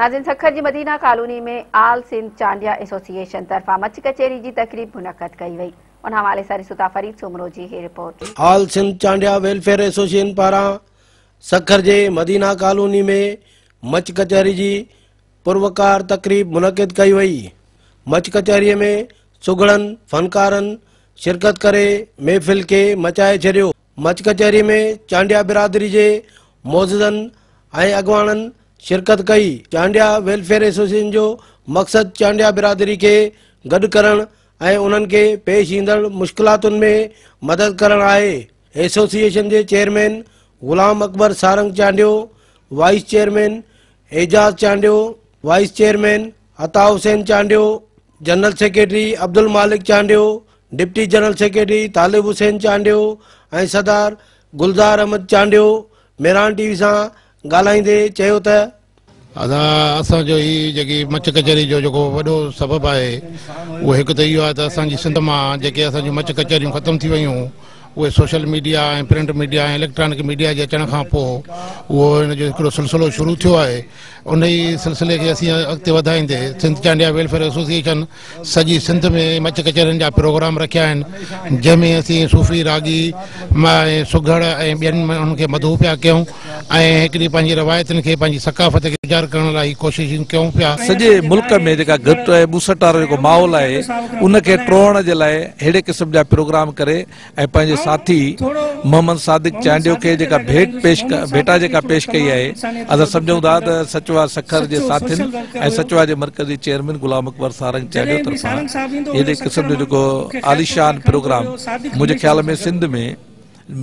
नाज़रीन, सखर जी मदीना कॉलोनी में आल सिंध चांडिया एसोसिएशन तरफा मच कचेरी की तकरीब मुनक़द कई वई। उन हवाले सां रिसो था फरीद सोमरो जी ही रिपोर्ट। आल सिंध चांडिया वेलफेयर एसोसिएशन पारा सखर जे मदीना कॉलोनी में मच कचहरी की पुरवकार तकरीब मुनक़द कई वई। मच कचहरी में सुगड़न फनकारन शिरकत करे महफिल के मचाए छड़ियो। मच कचहरी में चांडिया बिरादरी के मौजूदन ऐं अगवाणन शिरकत कई। चांडिया वेलफेयर एसोसिएशन जो मकसद चांडिया बिरादरी के गड करण ऐं उन्हनि के पेश ईंदड़ मुश्किलातुनि में मदद करण आहे। एसोसिएशन के chairman Ghulam Akbar Sarang Chandio, vice chairman Ijaz Chandio, vice chairman Ata Hussain Chandio, general secretary Abdul Malik Chandio, deputy general secretary Talib Hussain Chandio ऐं सदार गुलजार अहमद चांडियो मेरान टीवी से ॻाल्हाईंदे चयो त असांजो ही जेकी मच कचहरी जो जेको वॾो सबबु आहे उहो हिकु त इहो आहे त असांजी सिंध मां जेके असांजी मच कचहरियूं ख़तमु थी वयूं उहे सोशल मीडिया ऐं प्रिंट मीडिया ऐं इलेक्ट्रॉनिक मीडिया जे अचण खां पोइ उहो हिन जो हिकिड़ो सिलसिलो शुरू थियो आहे। उन ई सिलसिले खे असीं अॻिते वधाईंदे सिंध चांडिया वेलफेयर एसोसिएशन सॼी सिंध में मच कचहरियुनि जा प्रोग्राम रखिया आहिनि, जंहिंमें असीं सूफ़ी रागी ऐं सुघड़ ऐं ॿियनि उन्हनि खे मदहू पिया कयूं ऐं हिकिड़ी पंहिंजी रवायतुनि खे पंहिंजी सकाफ़त खे गुज़ार करण लाइ कोशिशूं कयूं पिया। सॼे मुल्क में जेका घटि ऐं ॿुसट वारो जेको माहौल आहे उनखे टोड़ण जे लाइ अहिड़े क़िस्म जा प्रोग्राम करे ऐं पंहिंजे साथी मोहम्मद सादिक चांडियो के जेका भेटा जेका पेश कई आहे, असां सम्झूं था त सचवा सखर जे साथियुनि ऐं सचवा जे मरकज़ी चेयरमैन गुलाम अकबर सारंग चांडियो तरफां अहिड़े क़िस्म जो जेको आलिशान प्रोग्राम मुंहिंजे ख्याल में सिंध में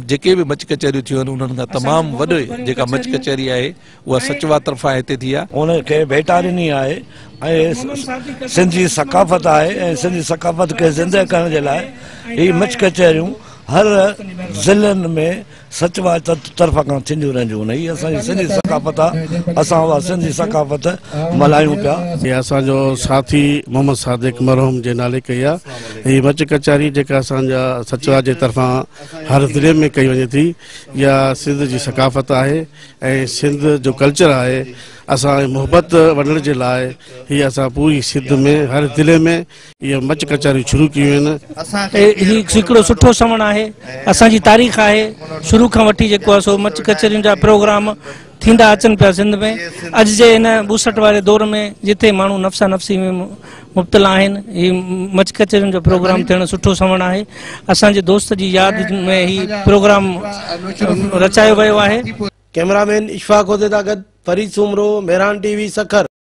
जेके भी मच कचहरियूं थियूं आहिनि उन्हनि खां तमामु वॾो जेका मच कचहरी आहे उहा सचवा तरफां हिते थी आहे। उनखे भेटा ॾिनी आहे ऐं सिंधी सकाफ़त आहे ऐं सिंधी सकाफ़त खे ज़िंदह करण जे लाइ ही मच कचहरियूं हर ज़िलनि में सचवा तरफ़ खां थींदियूं रहंदियूं आहिनि। हीअ असांजी सिंधी सकाफ़त आहे, असां उहा सिंधी सकाफ़त मल्हायूं पिया। हीअ असांजो साथी मोहम्मद सादिक मरहूम जे नाले कई आहे। हीअ मच कचहरी जेका असांजा सचवा जे तरफ़ां हर ज़िले में कई वञे थी, इहा सिंध जी सकाफ़त आहे ऐं सिंध जो कल्चर आहे। असां मोहबत वञण जे लाइ हीअ असां पूरी सिंध में हर ज़िले में इहे मच कचहरियूं शुरू कयूं आहिनि। ही हिकिड़ो सुठो सवण आहे, असांजी तारीख़ आहे। शुरू खां वठी जेको आहे सो मच कचहरियुनि जा प्रोग्राम थींदा अचनि पिया सिंध में। अॼु जे हिन ॿुसट वारे दौर में जिथे माण्हू नफ़्सा नफ़्सी में मुब्तला आहिनि, ही मच कचहरियुनि जो प्रोग्राम थियणु सुठो सवण आहे। असांजे दोस्त जी यादि में ही प्रोग्राम रचायो वियो आहे। कैमरामैन इशफाक हुदे सां गॾु फरीद सोमरो, मेरान टीवी, सखर।